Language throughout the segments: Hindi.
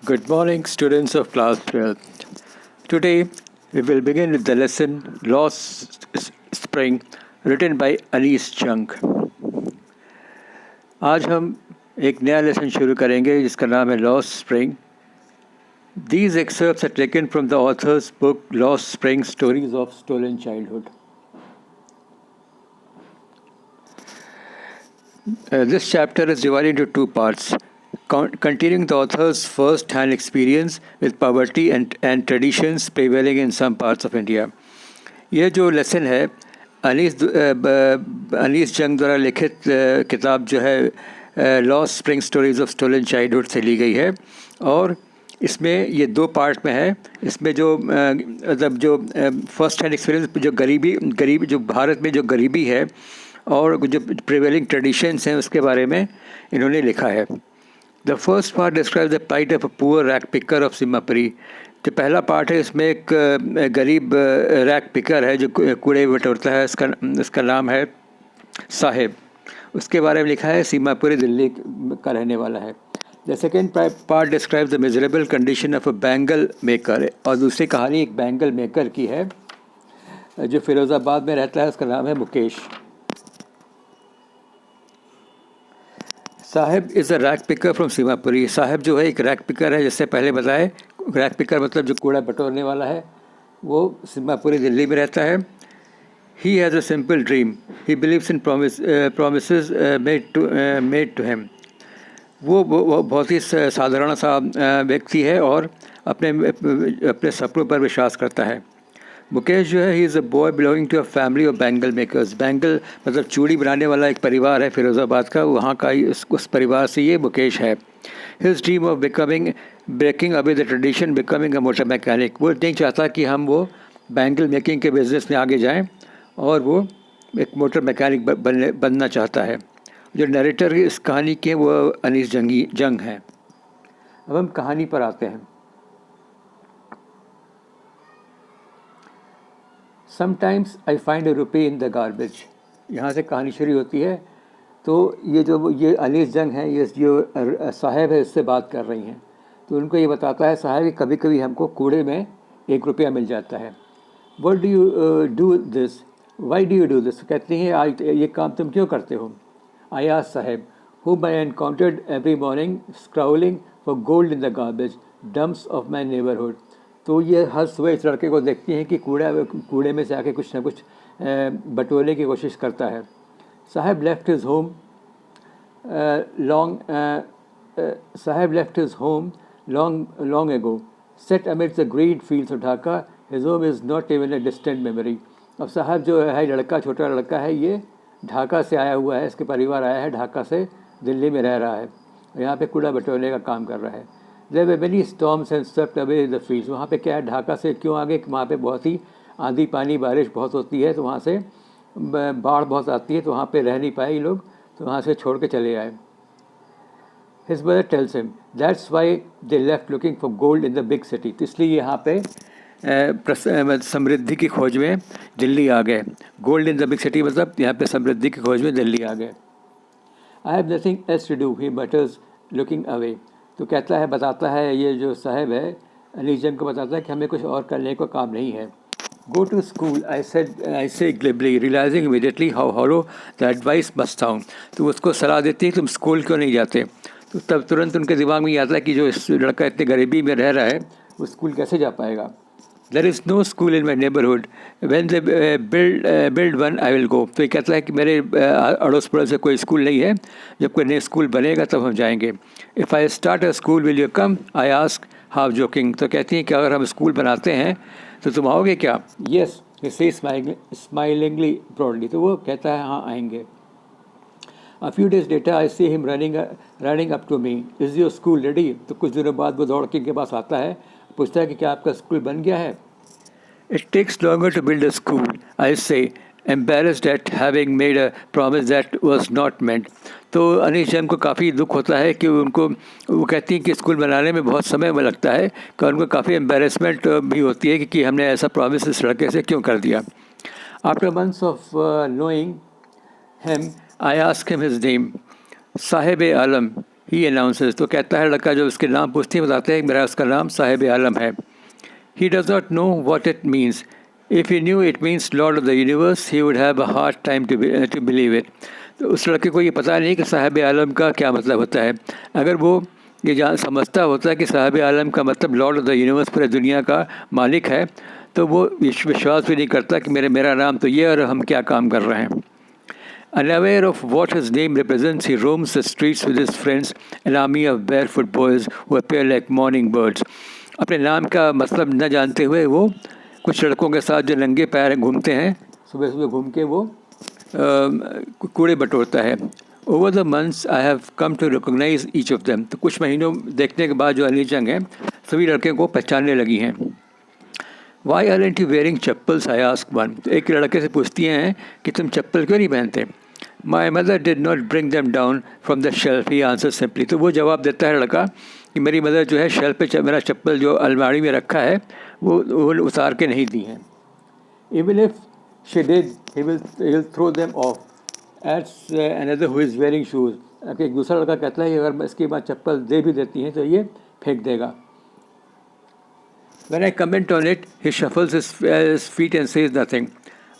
Good morning, students of class 12th. Today, we will begin with the lesson Lost Spring, written by Anis Jung. आज हम एक नया लेसन शुरू करेंगे जिसका नाम है Lost Spring. These excerpts are taken from the author's book Lost Spring Stories of Stolen Childhood. This chapter is divided into two parts, continuing the author's first-hand experience with poverty and traditions prevailing in some parts of India. यह जो लेसन है अनीस जंग द्वारा लिखित किताब जो है Lost Spring Stories of Stolen Childhood से ली गई है और इसमें ये दो पार्ट में है. इसमें जो मतलब जो फर्स्ट हैंड एक्सपीरियंस जो गरीबी जो भारत में जो गरीबी है और जो प्रिवेलिंग ट्रेडिशंस हैं उसके बारे में इन्होंने लिखा है. The first part describe the plight of a poor rag picker of Seemapuri. जो पहला पार्ट है इसमें एक गरीब रैक पिकर है जो कूड़े बटोरता है. इसका नाम है साहेब. उसके बारे में लिखा है सीमापुरी दिल्ली का रहने वाला है. The second part describe the miserable condition of a bangle maker. और दूसरी कहानी एक बैंगल मेकर की है जो फिरोज़ाबाद में रहता है. उसका नाम है Mukesh. Sahib is a rack picker from Seemapuri. Sahib जो है एक रैक पिकर है. जैसे पहले बताए रैक पिकर मतलब जो कूड़ा बटोरने वाला है. वो सीमापुरी दिल्ली में रहता है. He has a simple dream. He believes in promises made to him. वो बहुत ही साधारण सा व्यक्ति है और अपने सपनों पर विश्वास करता है. मुकेश जो है he is a boy belonging to a family of bangle makers. Bangle मतलब चूड़ी बनाने वाला एक परिवार है फिरोज़ाबाद का. वहाँ का ही उस परिवार से ये मुकेश है. His dream of breaking away the tradition becoming a motor mechanic. वो नहीं चाहता कि हम वो बैंगल मेकिंग के बिज़नेस में आगे जाएं और वो एक मोटर मैकेनिक बनना चाहता है. जो नरेटर इस कहानी के वो अनीस जंग हैं. अब हम कहानी पर आते हैं. Sometimes I find a rupee in the garbage. यहाँ से कहानी शुरू होती है. तो ये अनीस जंग है, ये जो साहब है उससे बात कर रही हैं. तो उनको ये बताता है साहब कि कभी कभी हमको कूड़े में ₹1 मिल जाता है. What do you do this, why do you do this. कहती हैं आज ये काम तुम क्यों करते हो. आई आस्क्ड साहब whom I encountered every morning scrolling for gold in the garbage dumps of my neighborhood. तो ये हर सुबह इस लड़के को देखती हैं कि कूड़े में से आके कुछ ना कुछ बटोरने की कोशिश करता है. साहब left his home long ago, set amidst the green fields of Dhaka. His home is not even a distant memory. अब साहब जो है लड़का, छोटा लड़का है, ये ढाका से आया हुआ है. इसके परिवार आया है ढाका से, दिल्ली में रह रहा है. यहाँ पे कूड़ा बटोरने का काम कर रहा है. There were many storms and swept away the fields. वहाँ पे क्या है, ढाका से क्यों आगे, वहाँ पे बहुत ही आंधी पानी बारिश बहुत होती है. तो वहाँ से बाढ़ बहुत आती है. तो वहाँ पे रह नहीं पाए ये लोग, तो वहाँ से छोड़ के चले आए. His brother tells him that's why they left looking for gold in the big city. तो इसलिए यहाँ पे समृद्धि की खोज में दिल्ली आ गए. Gold in the big city मतलब यहाँ पे समृद्धि की खोज में दिल्ली आ गए. I have nothing else to do, he mutters looking away. तो कहता है, बताता है ये जो साहब है अनीस जंग को बताता है कि हमें कुछ और करने को काम नहीं है. Go to school I say glibly, realising immediately how hollow the advice must sound. तो उसको सलाह देती है तुम स्कूल क्यों नहीं जाते. तो तब तुरंत उनके दिमाग में ये आता है कि जो इस लड़का इतने गरीबी में रह रहा है वो स्कूल कैसे जा पाएगा. There is no school in my neighborhood. When they build one, I will go. तो ये कहता है कि मेरे अड़ोस पड़ोस से कोई स्कूल नहीं है. जब कोई नया स्कूल बनेगा तब हम जाएंगे. If I start a school, will you come? I ask, half joking. तो कहती हैं कि अगर हम स्कूल बनाते हैं तो तुम आओगे क्या. Yes, he says smilingly proudly. तो वो कहता है हाँ आएंगे. A few days later, I see him running up to me. Is your school ready? तो कुछ दिनों बाद वो दौड़ के इनके पास आता है, पूछता है कि क्या आपका स्कूल बन गया है. It takes longer to build a school, I say, embarrassed at having made a promise that was not meant. तो अनीस जंग को काफ़ी दुख होता है कि वो कहती हैं कि स्कूल बनाने में बहुत समय में लगता है, कि उनको काफ़ी एम्बेरसमेंट भी होती है कि हमने ऐसा प्रॉमिस इस लड़के से क्यों कर दिया. After months of knowing him, I asked him his name. Sahib-e-Alam. He announces, तो कहता है लड़का जो उसके नाम पूछते हैं बताते हैं मेरा उसका नाम साहिब आलम है. He does not know what it means. If he knew it means lord of the universe he would have a hard time to believe it. तो उस लड़के को ये पता नहीं कि साहिब आलम का क्या मतलब होता है. अगर वो ये जान समझता होता है कि साहिब आलम का मतलब लॉर्ड ऑफ द यूनिवर्स पूरे दुनिया का मालिक है, तो वो विश्वास भी नहीं करता कि मेरा नाम तो ये और हम क्या काम कर रहे हैं. Unaware of what his name represents, he roams the streets with his friends, an army of barefoot boys who appear like morning birds. अपने नाम का मतलब न जानते हुए वो कुछ लड़कों के साथ जो नंगे पैर घूमते हैं, सुबह सुबह घूम के वो कूड़े बटोरता है. Over the months I have come to recognise each of them. तो कुछ महीनों देखने के बाद जो अली जंग हैं सभी लड़के को पहचानने लगी हैं. Why aren't you wearing chappals, I ask one. तो एक लड़के से पूछती हैं कि तुम चप्पल क्यों नहीं पहनते. My mother did not bring them down from the shelf, he answer simply. तो वो जवाब देता है लड़का कि मेरी मदर जो है शेल्फ पे मेरा चप्पल जो अलमारी में रखा है वो उतार के नहीं दी हैं. Even if she did he will throw them off एट्स another who is wearing shoes. एक दूसरा लड़का कहता है कि अगर इसके बाद चप्पल दे भी देती हैं तो ये फेंक देगा. When I comment on it, he shuffles his feet and says nothing.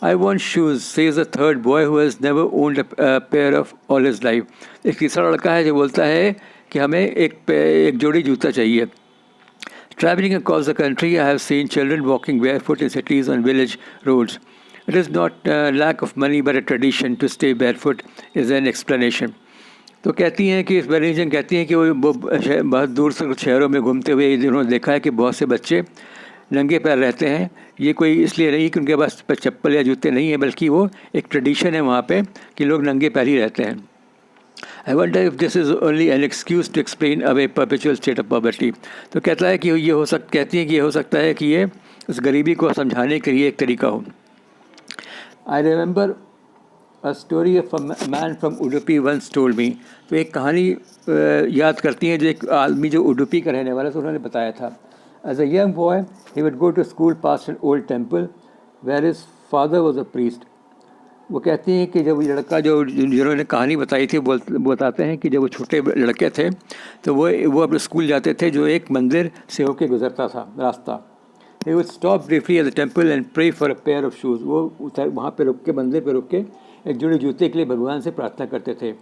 I want shoes, says a third boy who has never owned a pair of all his life. एक तीसरा लड़का है जो बोलता है कि हमें एक जोड़ी जूता चाहिए. Traveling across the country, I have seen children walking barefoot in cities on village roads. It is not lack of money but a tradition to stay barefoot is an explanation. तो कहती हैं कि बेलिंगटन कहती हैं कि वो बहुत दूर से शहरों में घूमते हुए उन्होंने देखा है कि बहुत से बच्चे नंगे पैर रहते हैं. ये कोई इसलिए नहीं कि उनके पास चप्पल या जूते नहीं है, बल्कि वो एक ट्रेडिशन है वहाँ पे कि लोग नंगे पैर ही रहते हैं. I wonder if this is only an excuse to explain away perpetual state of poverty. तो कहता है कि ये कहती हैं कि ये हो सकता है कि ये उस गरीबी को समझाने के लिए एक तरीका हो. I remember A story of a man from Udupi once told me. तो एक कहानी याद करती हैं जो एक आदमी जो उडुपी का रहने वाला था उन्होंने बताया था. As a young boy, he would go to school past an old temple where his father was a priest. वो कहती हैं कि जब वो लड़का जो जिन्होंने कहानी बताई थी बताते हैं कि जब वो छोटे लड़के थे तो वो अपने स्कूल जाते थे जो एक मंदिर से होके गुजरता था रास्ता. He would stop briefly at the temple and pray for a pair of shoes. वो वहाँ पे रुक के मंदिर पे रुक के एक जोड़ी जूते के लिए भगवान से प्रार्थना करते थे.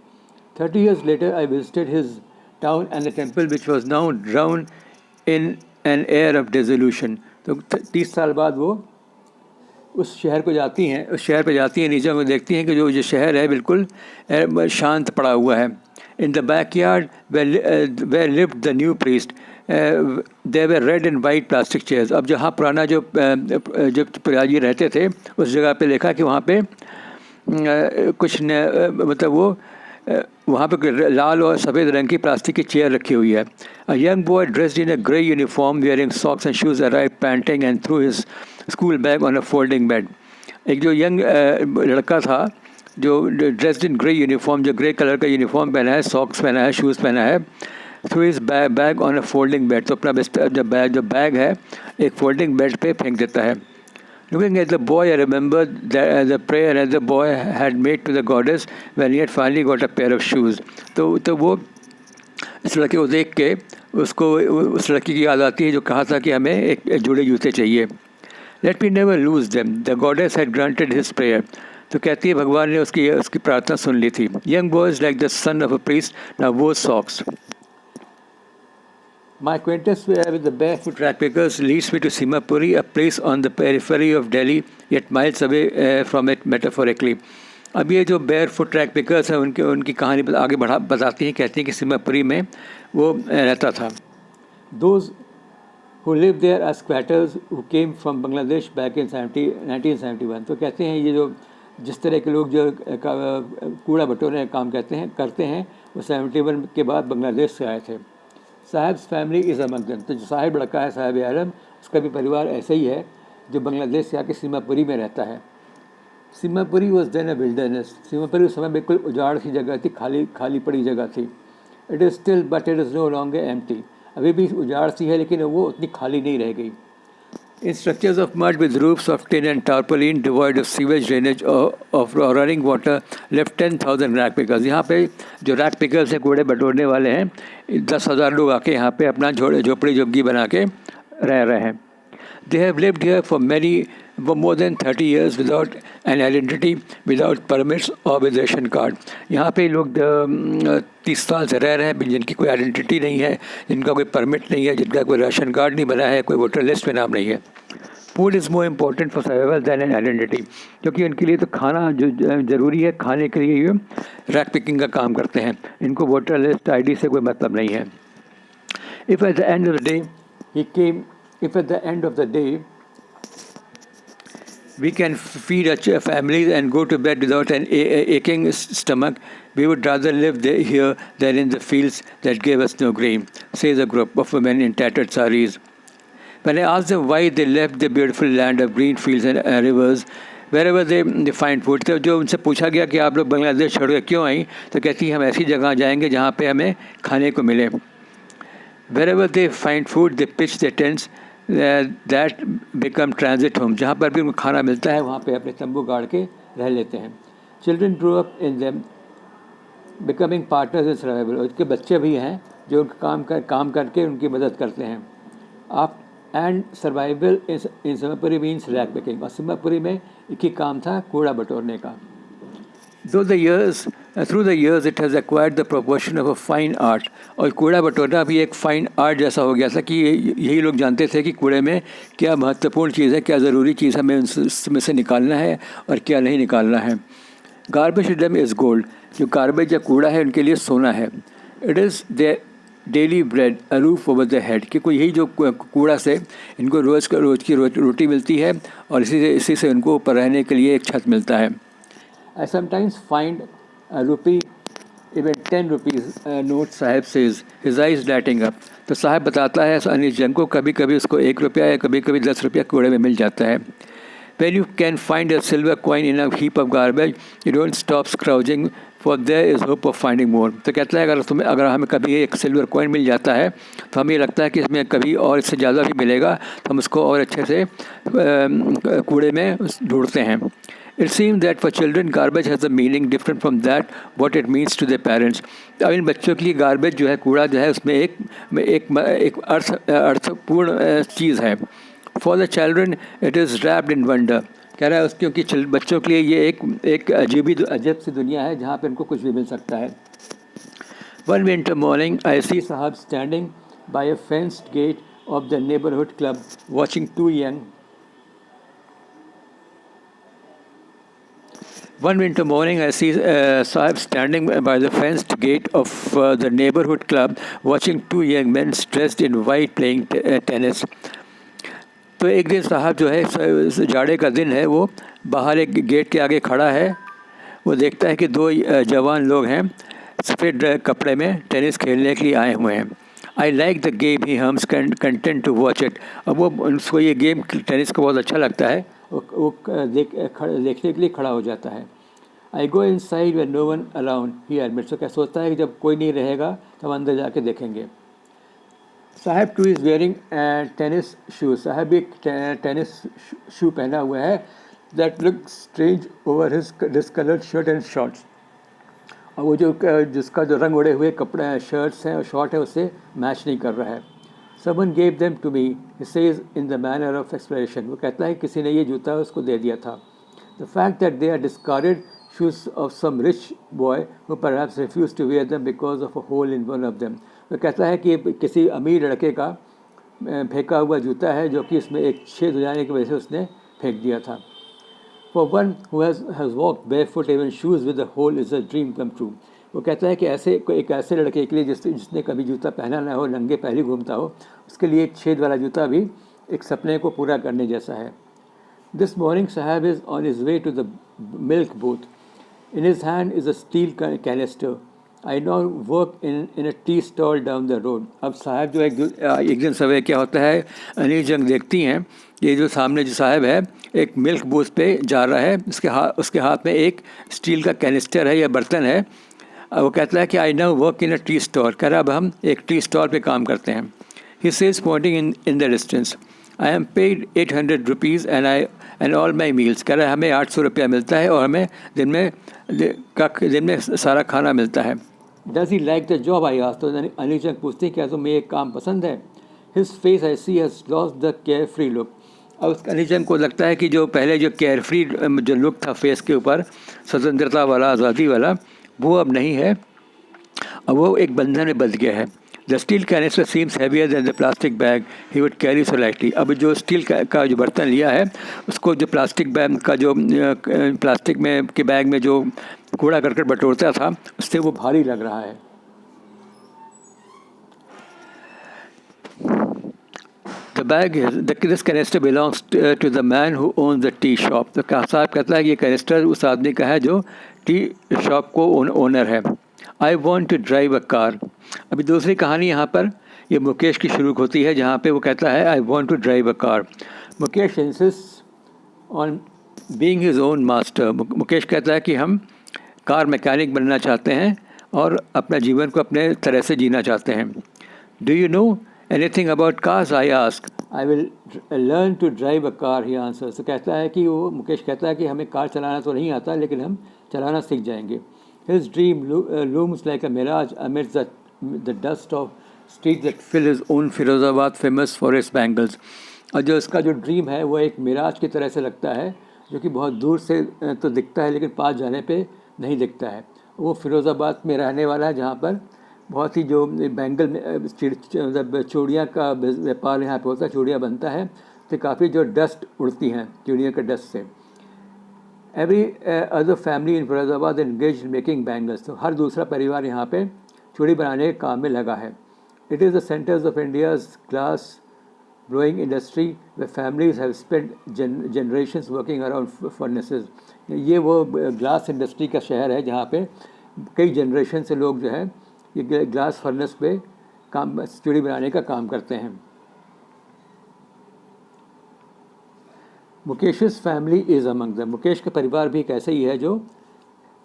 30 years later, I visited his town and the temple which was now drowned in an air of dissolution. तो 30 साल बाद वो उस शहर को जाती हैं, उस शहर पे जाती हैं, नीचे में देखती हैं कि जो शहर है बिल्कुल शांत पड़ा हुआ है. In the backyard where lived the new priest, there were red and white plastic chairs. अब जहाँ पुराना जो पुजारी रहते थे उस जगह पे देखा कि वहाँ पे कुछ मतलब वो वहाँ पे लाल और सफ़ेद रंग की प्लास्टिक की चेयर रखी हुई है. A young boy dressed in a grey uniform wearing socks and shoes arrived panting and threw his school bag on a folding bed. एक जो यंग लड़का था जो ड्रेस्ड इन ग्रे यूनिफॉर्म, जो ग्रे कलर का यूनिफॉर्म पहना है, सॉक्स पहना है, शूज़ पहना है, थ्रू इस bag on a folding bed. तो अपना जो बैग है एक फोल्डिंग बेड पे फेंक देता है. Looking at the boy, I remembered the prayer that the boy had made to the goddess when he had finally got a pair of shoes. तो वो इस लड़के को देख के उसको उस लड़की की याद आती है जो कहा था कि हमें एक जोड़े जूते चाहिए. Let me never lose them. The goddess had granted his prayer. तो कहती है भगवान ने उसकी प्रार्थना सुन ली थी. Young boys like the son of a priest now wore socks. My acquaintance with the barefoot ragpickers leads me to Simapuri, a place on the periphery of Delhi, yet miles away from it metaphorically. अब ये जो barefoot ragpickers हैं उनकी कहानी आगे बताती हैं, कहती हैं कि सिमापुरी में वो रहता था. Those who lived there as squatters who came from Bangladesh back in 1971. तो कहते हैं ये जो जिस तरह के लोग जो कूड़ा बटोरने का काम करते हैं वो 71 के बाद बांग्लादेश से आए थे. Sahibs family is among them. तो जो साहिब लड़का है साहिब आलम, उसका भी परिवार ऐसा ही है जो बांग्लादेश से आके सीमापुरी में रहता है. Seemapuri was then a wilderness. Seemapuri उस समय बिल्कुल उजाड़ सी जगह थी, खाली पड़ी जगह थी. It is still but it is no longer empty. अभी भी उजाड़ सी है लेकिन वो उतनी खाली नहीं रह गई. In structures of mud with roofs of tin and tarpaulin devoid of sewage drainage or of running water left 10,000 rag pickers. यहाँ पे जो रैक पिकर्स हैं, कूड़े बटोरने वाले हैं, 10,000 लोग आके यहाँ पे अपना झोपड़ी झुग्गी बना के रह रहे हैं। They have lived here for more than 30 years without an identity, without permits or with ration card। यहाँ पे लोग 30 साल से रह रहे हैं जिनकी कोई आइडेंटिटी नहीं है, जिनका कोई परमिट नहीं है, जिनका कोई राशन कार्ड नहीं बना है, कोई वोटर लिस्ट में नाम नहीं है। Food is more important for survival than an identity, क्योंकि उनके लिए तो खाना जो ज़रूरी है, खाने के लिए ये रैक पिकिंग का काम करते हैं। इनको वोटर लिस्ट ID से कोई मतलब नहीं है। If at the end of the day we can feed our families and go to bed without an aching stomach, we would rather live here than in the fields that gave us no grain, says a group of women in tattered saris. When I asked them why they left the beautiful land of green fields and rivers, wherever they find food, तो जो उनसे पूछा गया कि आप लोग बांग्लादेश छोड़ के क्यों आई, तो कहती हम ऐसी जगह जाएंगे जहाँ पे हमें खाने को मिले। Wherever they find food, they pitch their tents that become transit homes। जहाँ पर भी उनको खाना मिलता है वहाँ पे अपने तंबू गाड़ के रह लेते हैं। Children grow up in them, becoming partners in survival। उसके बच्चे भी हैं जो काम करके उनकी मदद करते हैं। आप and survival in Simhapuri means rag picking, और सिम्हापुरी में एक ही काम था, कूड़ा बटोरने का। Through the years it has acquired the proportion of a fine art। और कूड़ा बटोरना भी एक फाइन आर्ट जैसा हो गया था कि यही लोग जानते थे कि कूड़े में क्या महत्वपूर्ण चीज़ है, क्या ज़रूरी चीज़ हमें उसमें से निकालना है और क्या नहीं निकालना है। Garbage to them is gold. जो गार्बेज या कूड़ा है उनके लिए सोना है। It is their daily bread, a roof over the head, कि कोई यही जो कूड़ा से इनको रोज़ की रोटी मिलती है और इसी से उनको ऊपर रहने के लिए एक छत मिलता है। I sometimes find a rupee, even 10 rupees note, साहब says, his eyes lighting up। तो साहब बताता है अनिल जंग को कभी कभी उसको 1 रुपया या कभी कभी 10 रुपया कूड़े में मिल जाता है। When you can find a silver coin in a heap of garbage, you don't stop scrounging, for there is hope of finding more। तो कहता है अगर हमें कभी एक सिल्वर कॉइन मिल जाता है तो हमें लगता है कि इसमें कभी और इससे ज़्यादा भी मिलेगा, तो हम उसको और अच्छे से कूड़े में ढूंढते हैं। It seems that for children garbage has a meaning different from that what it means to their parents। अब इन बच्चों के लिए गार्बेज जो है, कूड़ा जो है, उसमें एक अर्थपूर्ण चीज़ है। For the children it is wrapped in wonder। कह रहा है क्योंकि बच्चों के लिए ये एक अजब सी दुनिया है जहाँ पे इनको कुछ भी मिल सकता है। One winter morning I see Sahab standing by a fenced gate of the neighborhood club watching two young One winter morning, I see Sahib standing by the fenced gate of the neighborhood club, watching two young men dressed in white playing tennis। तो एक दिन साहब जो है, जाड़े का दिन है, वो बाहर एक गेट के आगे खड़ा है। वो देखता है कि 2 जवान लोग हैं सफ़ेद कपड़े में टेनिस खेलने के लिए आए हुए हैं। I like the game he hums content to watch it. अब वो उसको ये गेम टेनिस को बहुत अच्छा लगता है, वो देखने के लिए खड़ा हो जाता है। I go inside when no one around he admits. तो क्या सोचता है कि जब कोई नहीं रहेगा तो हम अंदर जाके देखेंगे। साहब two is wearing tennis shoes. साहब भी टेनिस शू पहना हुआ है। That look strange over his discoloured shirt and shorts. और वो जिसका जो रंग उड़े हुए कपड़े शर्ट्स हैं और शॉर्ट है उससे मैच नहीं कर रहा है। Someone gave them to me, he says in the manner of explanation। वो कहता है किसी ने ये जूता उसको दे दिया था। The fact that they are discarded shoes of some rich boy who perhaps refused to wear them because of a hole in one of them। वो कहता है कि किसी अमीर लड़के का फेंका हुआ जूता है जो कि इसमें एक छेद हो जाने की वजह से उसने फेंक दिया था। For one who has walked barefoot, even shoes with a hole is a dream come true। वो कहता है कि एक ऐसे लड़के के लिए जिसने कभी जूता पहना ना हो, नंगे पैर ही घूमता हो, उसके लिए एक छेद वाला जूता भी एक सपने को पूरा करने जैसा है। This morning Sahab is on his way to the milk booth। In his hand is a steel canister। I now work in a tea stall down the road। अब साहब जो एक दिन सवेरे क्या होता है, अनिल जंग देखती हैं ये जो सामने जो साहब है एक मिल्क बूथ पे जा रहा है, उसके हाथ में एक स्टील का कैनिस्टर है या बर्तन है। वो कहता है कि I now work in a tea stall. कह रहा अब हम एक टी स्टॉल पे काम करते हैं। He says pointing in the distance. I am paid 800 rupees and all my meals. कह रहा है हमें 800 रुपया मिलता है और हमें दिन में सारा खाना मिलता है। Does he like the job I asked. तो अनिल चंद पूछते हैं क्या तुम्हें ये काम पसंद है? His face I see has lost the carefree look. अब उस अनिल चंद को लगता है कि जो पहले जो केयर फ्री जो लुक था फेस के ऊपर, स्वतंत्रता वाला, आज़ादी वाला, वो अब नहीं है। अब वो एक बंधन में बंध गया है। The steel canister seems heavier than the plastic bag he would carry so lightly. अब जो स्टील का जो बर्तन लिया है, उसको जो प्लास्टिक बैग का जो प्लास्टिक में के बैग में जो कूड़ा करकट बटोरता था, उससे वो भारी लग रहा है। The bag, this canister belongs to the man who owns the tea shop. तो साहब कहता है कि ये कैनिस्टर उस आदमी का है जो टी शॉप को ओनर है। I want to drive a car। अभी दूसरी कहानी यहाँ पर ये मुकेश की शुरू होती है, जहाँ पे वो कहता है I want to drive a car। Mukesh insists on being his own master। Mukesh कहता है कि हम कार मैकेनिक बनना चाहते हैं और अपना जीवन को अपने तरह से जीना चाहते हैं। Do you know anything about cars? I ask। I will learn to drive a car, he answers। तो कहता है कि वो मुकेश कहता है कि हमें कार चलाना तो नहीं आता, लेकिन हम चलाना सीख जाएंगे। His dream looms like a mirage amidst the dust of streets that fill his own Firozabad, famous for its bangles। और जो इसका जो ड्रीम है वो एक मिराज की तरह से लगता है, जो कि बहुत दूर से तो दिखता है लेकिन पास जाने पे नहीं दिखता है। वो फिरोज़ाबाद में रहने वाला है, जहाँ पर बहुत ही जो बैंगल में चूड़ियाँ का व्यापार यहाँ पे होता है, चूड़ियाँ बनता है, तो काफ़ी जो डस्ट उड़ती हैं चूड़ियों के डस्ट से। Every other family in Firozabad engage making bangles. तो हर दूसरा परिवार यहाँ पे चूड़ी बनाने के काम में लगा है। It is the centres of India's glass blowing industry way families have spend generations working around furnaces. ये वो ग्लास इंडस्ट्री का शहर है जहाँ पे कई जनरेशन से लोग जो है ये ग्लास फर्नेस पे काम, चूड़ी बनाने का काम करते हैं। Mukesh's family is among the. Mukesh का परिवार भी एक ऐसे ही है जो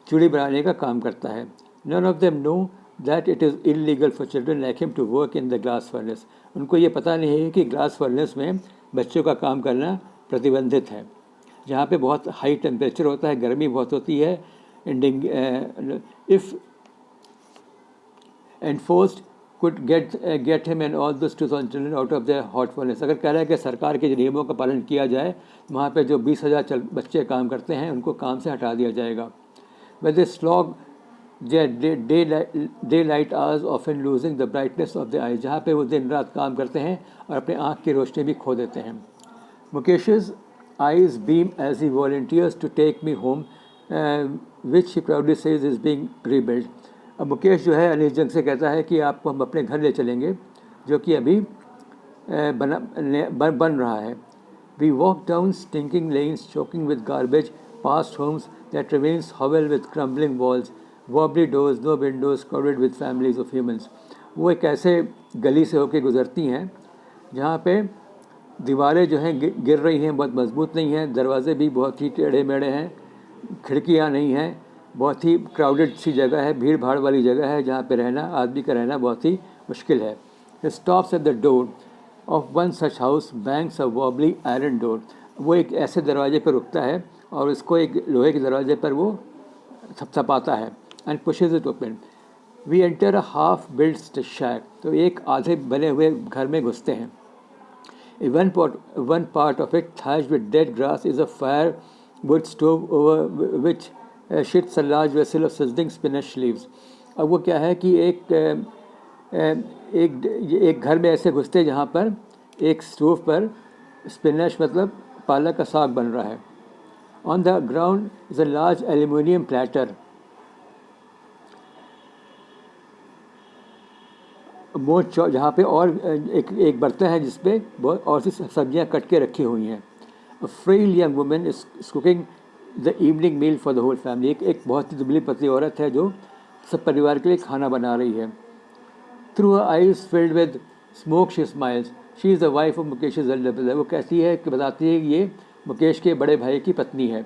चूड़ी बनाने का काम करता है। None of them know that it is illegal for children like him to work in the glass furnace. उनको ये पता नहीं है कि ग्लास फर्नेस में बच्चों का काम करना प्रतिबंधित है, जहाँ पे बहुत हाई टेम्परेचर होता है, गर्मी बहुत होती है। If enforced could get him and all those 2,000 children out of their hot furnace। अगर कह रहा है कि सरकार के नियमों का पालन किया जाए, वहाँ पे जो 20,000 बच्चे काम करते हैं उनको काम से हटा दिया जाएगा। But they slog their daylight hours often losing the brightness of their eyes। जहाँ पे वो दिन रात काम करते हैं और अपने आँख की रोशनी भी खो देते हैं। Mukesh's eyes beam as he volunteers to take me home, which he proudly says is being rebuilt। अब मुकेश जो है अनिल जंग से कहता है कि आपको हम अपने घर ले चलेंगे, जो कि अभी बन रहा है। We walk down stinking lanes choking with garbage past homes that remain hovels with crumbling walls wobbly doors no windows crowded with families of humans. वो एक ऐसे गली से होकर गुजरती हैं जहाँ पे दीवारें जो हैं गिर रही हैं, बहुत मजबूत नहीं हैं, दरवाजे भी बहुत ही टेढ़े मेढ़े हैं, खिड़कियाँ नहीं हैं, बहुत ही क्राउडेड सी जगह है, भीड़ भाड़ वाली जगह है, जहाँ पे रहना, आदमी का रहना बहुत ही मुश्किल है। Stops at the door of one such house banks a wobbly iron door. वो एक ऐसे दरवाजे पर रुकता है और उसको एक लोहे के दरवाजे पर वो थपथपाता है। And pushes it open. We enter a half built shack. तो एक आधे बने हुए घर में घुसते हैं। One part of it thatched with dead grass is a firewood stove over which shits a large vessel of sizzling spinach leaves। अब वो क्या है कि एक घर में ऐसे घुसते जहाँ पर एक स्टोव पर स्पिनच मतलब पालक का साग बन रहा है। On the ground is a large aluminium platter. मोट जहाँ पे और एक बर्तन है जिसपे बहुत और सी सब्जियाँ कट के रखी हुई हैं। A frail young woman is cooking the evening meal for the whole family. एक बहुत ही दुबली पतली औरत है जो सब परिवार के लिए खाना बना रही है। Through her eyes filled with smoke she smiles. She is the wife of Mukesh Elder brother. वो कहती है कि बताती है कि ये मुकेश के बड़े भाई की पत्नी है।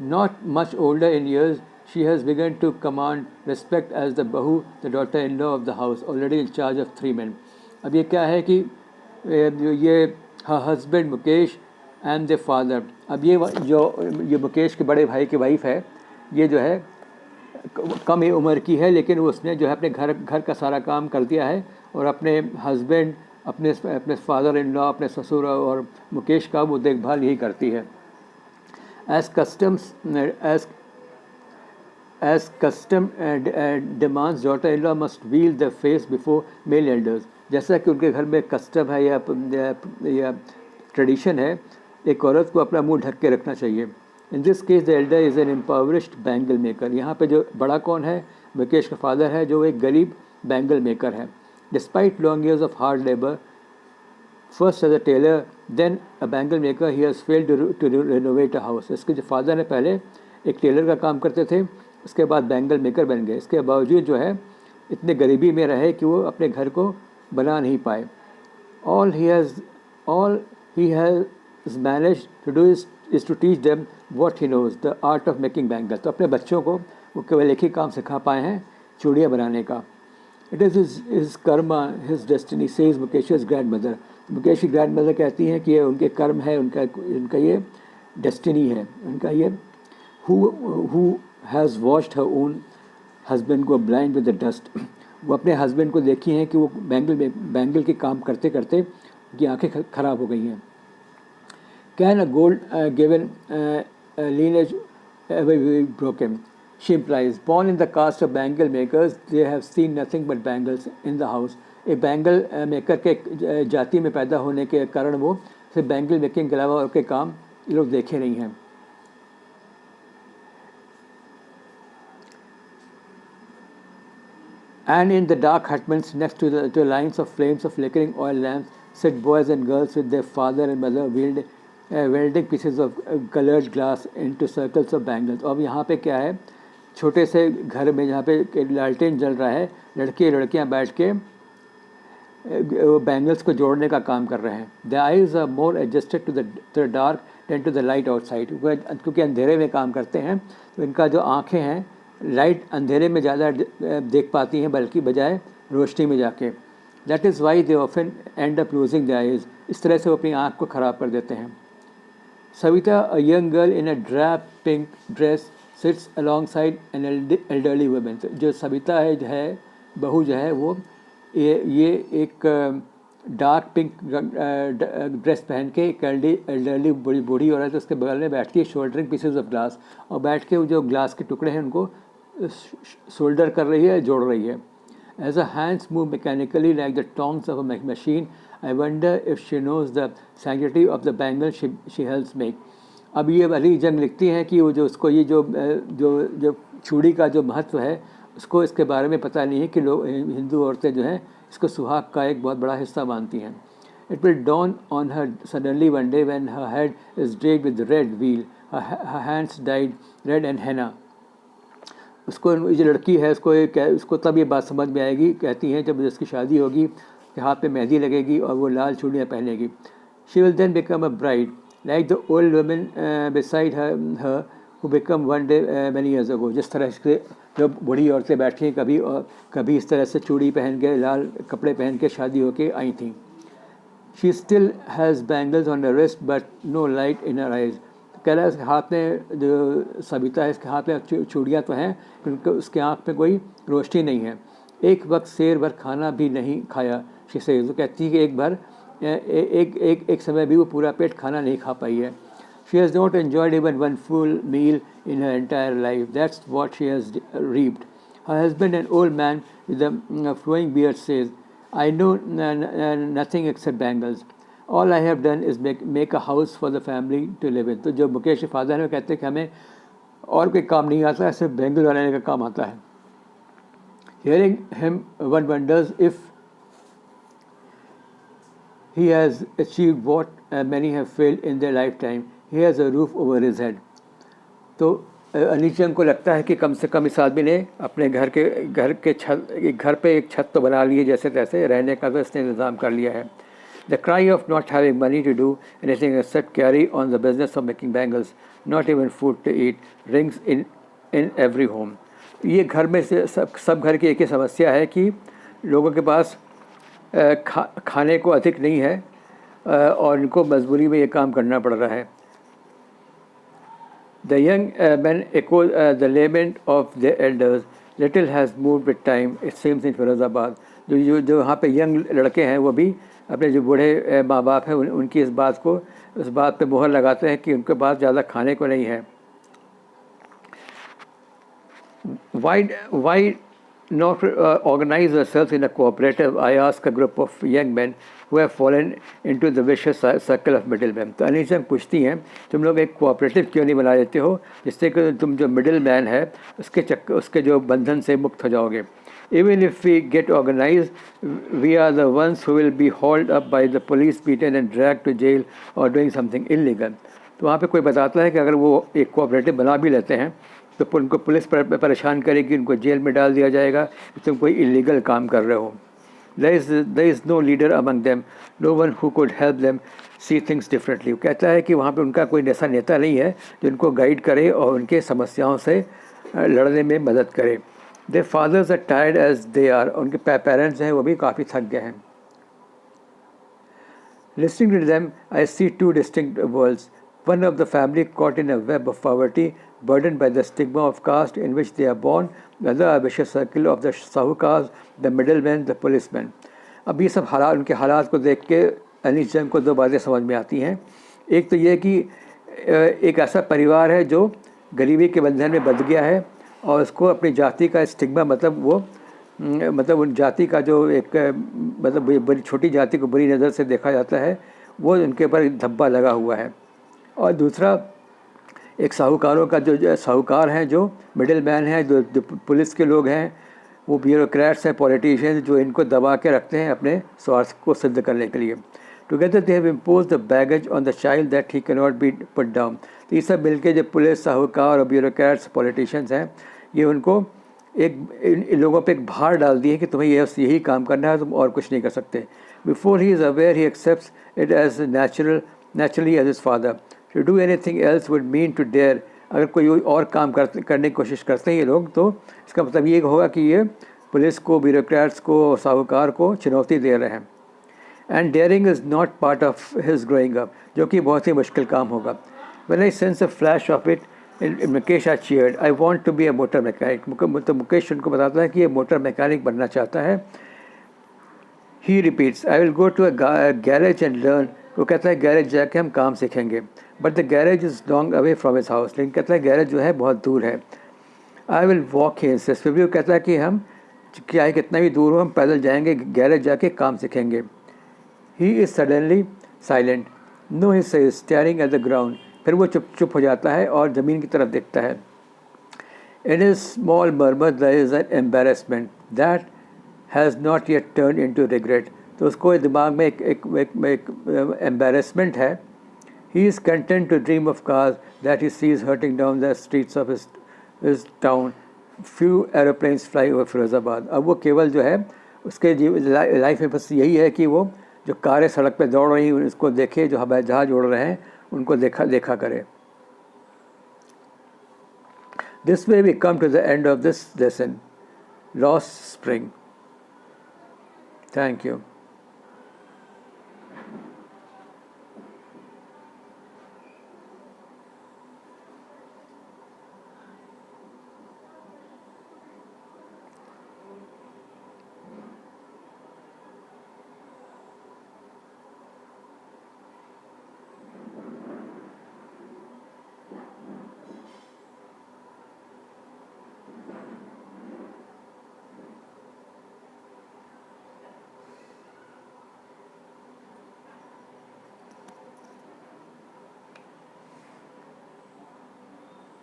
Not much older in years she has begun to command respect as the bahu the daughter in law of the house already in charge of 3 men। अब ये क्या है कि ये her husband Mukesh and their father. अब ये मुकेश के बड़े भाई की वाइफ है, ये जो है कम उम्र की है, लेकिन उसने जो है अपने घर का सारा काम कर दिया है और अपने हस्बैंड, अपने फादर इन लॉ, अपने ससुर और मुकेश का वो देखभाल यही करती है. As customs As custom demands, daughter-in-law must veil the face before male elders. जैसा कि उनके घर में कस्टम है या ट्रेडिशन है, एक औरत को अपना मुंह ढक के रखना चाहिए. In this case the Elder is an empowered bangle maker. यहाँ पे जो बड़ा कौन है, मुकेश का फादर है, जो एक गरीब बैंगल मेकर है. Despite long years of hard labour, first as a tailor then a bangle maker, he has failed to renovate a house. इसके जो फादर है पहले एक टेलर का काम करते थे, उसके बाद बैंगल मेकर बन गए. इसके बावजूद जो है इतने गरीबी में रहे कि वो अपने घर को बना नहीं पाए. All he has manage to do is to teach them what he knows, the art of making bangle. तो अपने बच्चों को वो केवल एक ही काम सिखा पाए हैं, चूड़ियाँ बनाने का. It is his karma, his destiny, says Mukesh's grandmother. Mukesh की ग्रैंड मदर कहती हैं कि ये उनके कर्म है, उनका ये डेस्टिनी है, उनका ये who has watched her own husband go blind with the dust. वो अपने हस्बैंड को देखी हैं कि वो बैंगल के काम करते करते उनकी आंखें खराब हो गई हैं. Can a gold given lineage ever be broken? She implies, born in the caste of bangle makers, they have seen nothing but bangles in the house. एक बैंगल मेकर के जाति में पैदा होने के कारण वो सिर्फ बैंगल मेकिंग के अलावा और के काम ये लोग देखे नहीं हैं. And in the dark hutments next to the lines of flames of flickering oil lamps sit boys and girls with their father and mother welding pieces of colored glass into circles of bangles. अब यहाँ पे क्या है, छोटे से घर में जहाँ पे लालटेन जल रहा है, लड़के लड़कियाँ बैठ के बैंगल्स को जोड़ने का काम कर रहे हैं. The eyes are more adjusted to the dark than to the light outside. क्योंकि अंधेरे में काम करते हैं तो इनका जो आँखें हैं लाइट अंधेरे में ज़्यादा देख पाती हैं बल्कि बजाय रोशनी में जाके. That is why they often and up losing the eyes. इस तरह से वो अपनी आँख को ख़राब कर देते हैं. Savita, a young girl in a drab pink dress, sits alongside an elderly woman. जो सविता है बहू जो है वो ये एक डार्क पिंक ड्रेस पहन के एक एल्डरली बूढ़ी औरत उसके बगल में बैठती है, शोल्डरिंग पीसेज ऑफ ग्लास, और बैठ के जो ग्लास के टुकड़े हैं उनको शोल्डर कर रही है, जोड़ रही है. As a hands move mechanically like the tongs of a machine, I wonder if she knows the sanctity of the bangle she helps make. अब ये वाली जंग लिखती हैं कि वो जो उसको ये जो चूड़ी का जो महत्व है उसको इसके बारे में पता नहीं है कि लोग हिंदू औरतें जो हैं इसको सुहाग का एक बहुत बड़ा हिस्सा मानती हैं. It will dawn on her suddenly one day when her head is draped with red veil, her hands dyed red and henna. उसको जो लड़की है उसको तब ये बात समझ में आएगी, कहती हैं जब उसकी शादी होगी कि हाथ पे मेहंदी लगेगी और वो लाल चूड़ियाँ पहनेगी. She will then become a bride like the old woman beside her who become one day many years ago. जिस तरह से जो बूढ़ी औरतें बैठी हैं कभी इस तरह से चूड़ी पहन के लाल कपड़े पहन के शादी होके आई थी. She still has bangles on her wrist but no light in her eyes. कह रहा है उसके हाथ में जो सविता है इसके हाथ में चूड़ियाँ तो हैं क्योंकि उसके आँख में कोई रोशनी नहीं है. एक वक्त शेर भर खाना भी नहीं खाया. शी सेज, वो कहती है कि एक समय भी वो पूरा पेट खाना नहीं खा पाई है. She has not enjoyed even one full meal in her entire life. That's what she has reaped. Her husband, an old man with a flowing beard, says, I know nothing except bangles. All I have done is make a house for the family to live in. तो जो मुकेश के फादर हैं वो कहते हैं कि हमें और कोई काम नहीं आता, सिर्फ बैंगल बनाने का काम आता है. Hearing him, one wonders if he has achieved what many have failed in their lifetime. He has a roof over his head. तो अनिचंग को लगता है कि कम से कम इस आदमी ने अपने घर पे एक छत तो बना ली है, जैसे तैसे रहने का तो इसने इंतज़ाम कर लिया है. The cry of not having money to do anything except carry on the business of making bangles, not even food to eat, rings in every home. ये घर में से सब घर की एक ही समस्या है कि लोगों के पास खाने को अधिक नहीं है और इनको मजबूरी में ये काम करना पड़ रहा है। The young men echo the lament of their elders. Little has moved with time, it seems in Firozabad. जो वहाँ पे यंग लड़के हैं वो भी अपने जो बूढ़े माँ बाप हैं उनकी उस बात पे मोहर लगाते हैं कि उनके पास ज़्यादा खाने को नहीं है। Why not organize ourselves in a cooperative? I ask a group of young men who have fallen into the vicious circle of middlemen. तो अनिल जंग पूछती हैं, तुम लोग एक कोऑपरेटिव क्यों नहीं बना लेते हो जिससे कि तुम जो मिडिल मैन है उसके जो बंधन से मुक्त हो जाओगे। Even if we get organized, we are the ones who will be hauled up by the police, beaten and dragged to jail or doing something illegal. तो वहाँ पे कोई बताता है कि अगर वो एक कोऑपरेटिव बना भी लेते हैं तो उनको पुलिस परेशान करेगी, उनको जेल में डाल दिया जाएगा कि तुम कोई इलीगल काम कर रहे हो। There is no leader among them, no one who could help them see things differently. वो कहता है कि वहाँ पे उनका कोई ऐसा नेता नहीं है जो उनको गाइड करे और उनके समस्याओं से लड़ने में मदद करे। Their fathers are tired as they are. उनके पेरेंट्स हैं वो भी काफ़ी थक गए हैं। Listening to them, I see two distinct worlds. One of the family caught in a web of poverty, burdened by the stigma of caste in which they are born, the other a vicious circle of the साहूकार, the middlemen, the policemen. अब ये सब हालात, उनके हालात को देख के अनिल जंग को दो बातें समझ में आती हैं। एक तो ये कि एक ऐसा परिवार है जो गरीबी के बंधन में बंध गया है और उसको अपनी जाति का स्टिग्मा मतलब उन जाति का जो एक मतलब बड़ी छोटी जाति को बुरी नज़र से देखा जाता है वो उनके ऊपर धब्बा लगा हुआ है। और दूसरा एक साहूकारों का जो साहूकार हैं, जो मिडिल मैन हैं, जो पुलिस के लोग हैं, वो ब्यूरोक्रेट्स हैं, पॉलिटिशियंस जो इनको दबा के रखते हैं अपने स्वार्थ को सिद्ध करने के लिए। Together they have impose the baggage on the child that he can not be put down. तो ये सब मिलके जो पुलिस, साहूकार और ब्यूरोक्रेट्स, पॉलिटिशियंस हैं, ये उनको इन लोगों पे एक भार डाल दिए कि तुम्हें यही काम करना है, तुम और कुछ नहीं कर सकते। Before he is aware he accepts it as naturally as his father. To do anything else would mean to dare. अगर कोई और काम करने की कोशिश करते हैं ये लोग तो इसका मतलब ये होगा कि ये पुलिस को, ब्यूरोक्रेट्स को, साहूकार को चुनौती दे रहे हैं। And daring is not part of his growing up, जो कि बहुत ही मुश्किल काम होगा। When I sense a flash of it Mukesh I cheered, I want to be a motor mechanic. तो मुकेश उनको बताता है कि ये मोटर मैकेनिक बनना चाहता है। He repeats, I will go to a garage and learn. वो कहता है गैरेज जाके हम काम सीखेंगे। But the garage is long away from his house. लेकिन कहता है गैरेज जो है बहुत दूर है। I will walk he insists. फिर भी वो कहता है कि हम क्या है, कितना भी दूर हो हम पैदल जाएंगे, गैरेज जाके काम सीखेंगे। He is suddenly silent. No he says, staring at the ground. फिर वो चुप हो जाता है और ज़मीन की तरफ देखता है। In his small murmur there is an embarrassment that has not yet turn into regret. तो उसको दिमाग में एक एम्बेरसमेंट है। He is content to dream of cars that he sees hurtling down the streets of his town. Few aeroplanes fly over Firozabad. अब वो केवल जो है उसके लाइफ में बस यही है कि वो जो कारें सड़क पे दौड़ रही हैं उसको देखे, जो हवाई जहाज उड़ रहे हैं उनको देखा करे। This way we come to the end of this lesson, Lost Spring. Thank you.